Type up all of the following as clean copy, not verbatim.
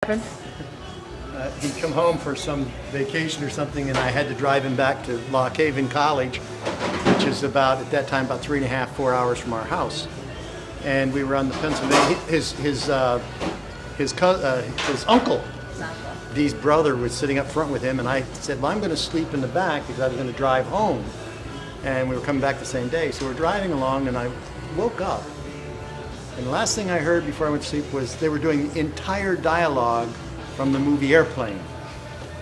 happened? He'd come home for some vacation or something, and I had to drive him back to Lock Haven College, which is about, at that time, about 3.5, 4 hours from our house. And we were on the Pennsylvania. His uncle, Dee's brother, was sitting up front with him, and I said, well, I'm going to sleep in the back because I was going to drive home. And we were coming back the same day. So we're driving along, and I woke up. And the last thing I heard before I went to sleep was they were doing the entire dialogue from the movie Airplane.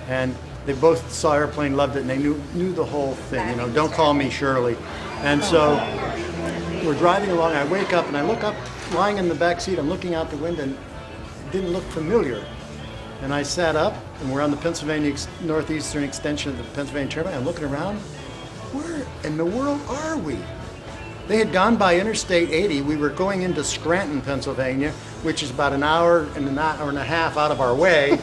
And they both saw Airplane, loved it, and they knew the whole thing. You know, don't call me Shirley. And so we're driving along. I wake up, and I look up, lying in the back seat. I'm looking out the window, and it didn't look familiar. And I sat up, and we're on the Pennsylvania northeastern extension of the Pennsylvania Turnpike. I'm looking around. Where in the world are we? They had gone by Interstate 80. We were going into Scranton, Pennsylvania, which is about an hour and a half out of our way.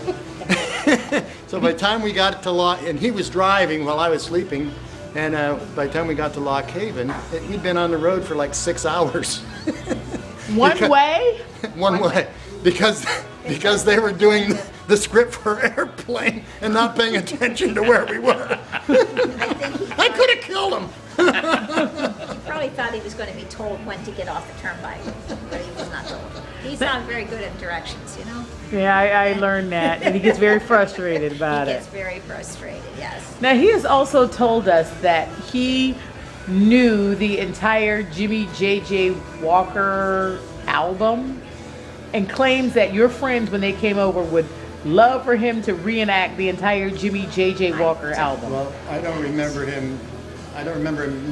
So by the time we got to and he was driving while I was sleeping, and by the time we got to Lock Haven, we'd been on the road for like 6 hours. One way? One way. Because they were doing the script for Airplane and not paying attention to where we were. I could have killed him. He probably thought he was going to be told when to get off the turnpike, but he was not told. He's not very good at directions, you know? Yeah, I learned that, and he gets very frustrated about He it. gets very frustrated, yes. Now, he has also told us that he knew the entire Jimmy J.J. Walker album and claims that your friends, when they came over, would love for him to reenact the entire Jimmy J.J. Walker album. Well, I don't remember him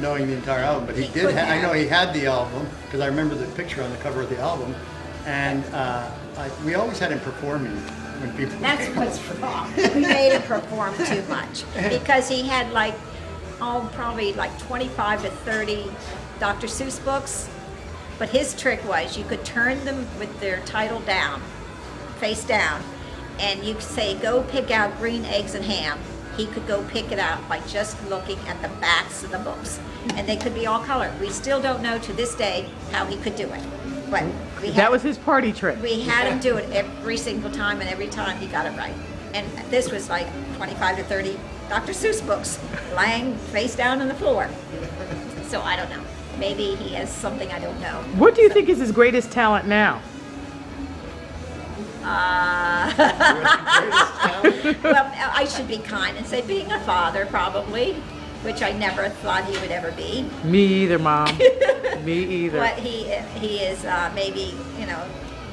knowing the entire album, but he did. I know he had the album because I remember the picture on the cover of the album, and we always had him performing when people. That's what's wrong. We made him perform too much because he had probably like 25 to 30 Dr. Seuss books. But his trick was you could turn them with their title down, face down, and you could say, go pick out green eggs and ham. He could go pick it out by just looking at the backs of the books. And they could be all colored. We still don't know to this day how he could do it. But that was his party trick. We had him do it every single time, and every time he got it right. And this was like 25 to 30 Dr. Seuss books lying face down on the floor. So I don't know. Maybe he has something I don't know. What do you think is his greatest talent now? Well, I should be kind and say being a father, probably, which I never thought he would ever be. Me either, Mom. Me either. But he is maybe, you know,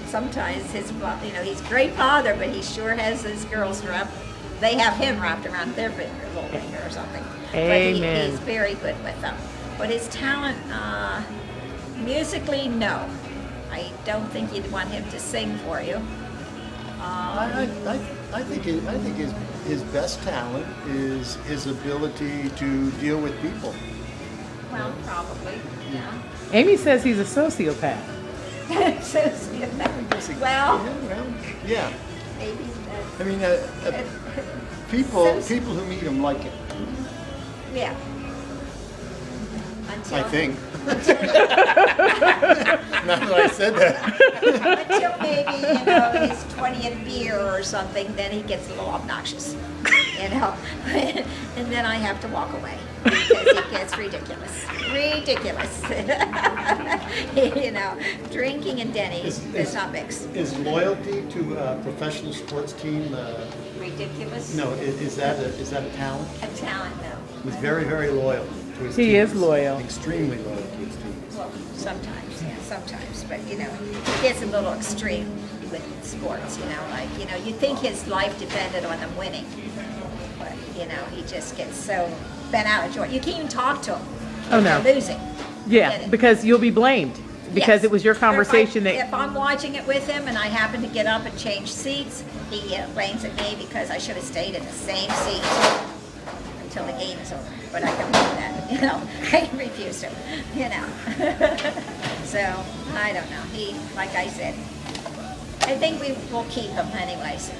sometimes he's a great father, but he sure has his girls wrapped. They have him wrapped around their little finger or something. Amen. But he's very good with them. But his talent, musically, no. I don't think you'd want him to sing for you. I think his best talent is his ability to deal with people. Well, probably, yeah. Amy says he's a sociopath. Well, yeah. maybe I mean, people who meet him like it. yeah. I think. Not that I said that. Until maybe, you know, his 20th beer or something, then he gets a little obnoxious, you know. And then I have to walk away because it gets ridiculous. Ridiculous. You know, drinking and Denny's does not mix. Is loyalty to a professional sports team Ridiculous? no? Is that a talent? A talent, no. He's very, very loyal to his He team. is loyal. Extremely loyal to his team. Well, sometimes, yeah, sometimes. But, you know, it gets a little extreme with sports, you know. Like, you know, you think his life depended on them winning. But, you know, he just gets so bent out of joy. You can't even talk to him if they're losing. Yeah, Get it? because you'll be blamed. Because Yes. it was your conversation If I'm watching it with him and I happen to get up and change seats, he blames at me because I should have stayed in the same seat until the game is over. But I can do that, you know. I refused him, you know. So, I don't know. He, like I said, I think we will keep him anyways.